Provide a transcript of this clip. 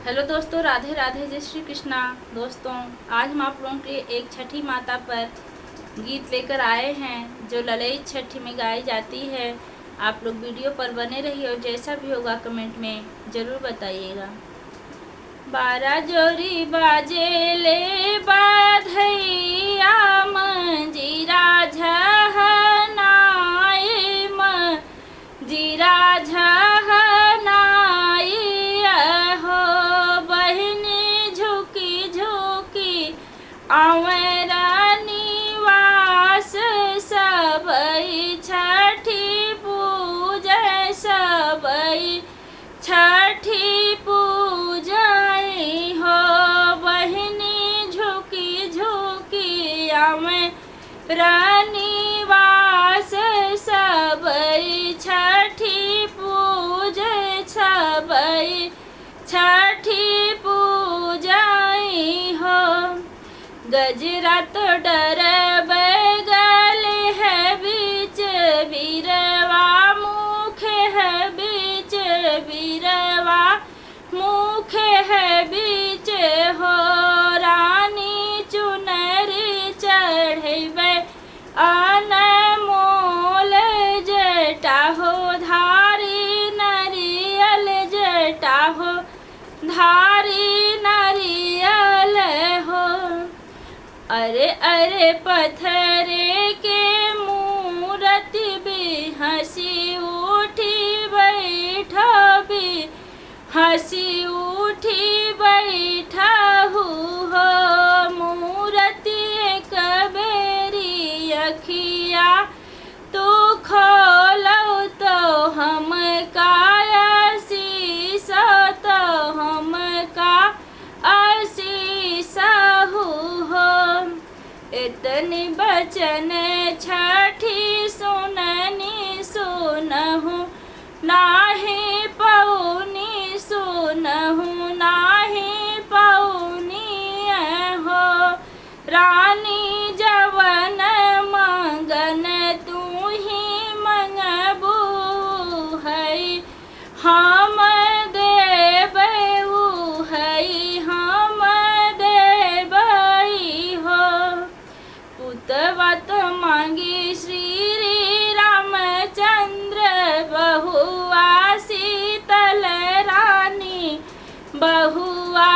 Hello दोस्तों, राधे राधे, जय श्री कृष्णा। दोस्तों, आज हम आप लोगों के लिए एक छठी माता पर गीत लेकर आए हैं जो ललित छठी में गाई जाती है। आप लोग वीडियो पर बने रहिए और जैसा भी होगा कमेंट में ज़रूर बताइएगा। बारा जोरी बाजे ले बाधैया मंजीरा झहनाए मंजीरा झहनाई हो बहिनी झुकी झुकी आवेरा निवास सबई छठी पूजा सबई छठी पूजाई हो बहिनी झुकी झुकी आवेरा निवास सबई छठी पूजा सबई छठी पूजाई हो। गजरा तो डर बैगल है बीच बीरवा मुख है बीच बीरवा मुख है बीच हो रानी चुनरी चढ़े अनमोल जटा हो धारी नरियल जटा हो धारी नारियल हो। अरे अरे पत्थरे के मूर्ति भी हंसी उठी बैठा भी हंसी उठी बैठा हो मूर्ति कबेरी अखिया तू खोलो तो हम काया शीशा तो हम का आशीषा हो। इतनी बचन छठी सुननी सुनहु नाही पौनी सुनहु नाही पौनी हो रानी जवन मंगन तू ही मंगबू है हम देबऊ है हम देबई हो। पुतवत मांगी श्री रामचंद्र बहुआ शीतल रानी बहुआ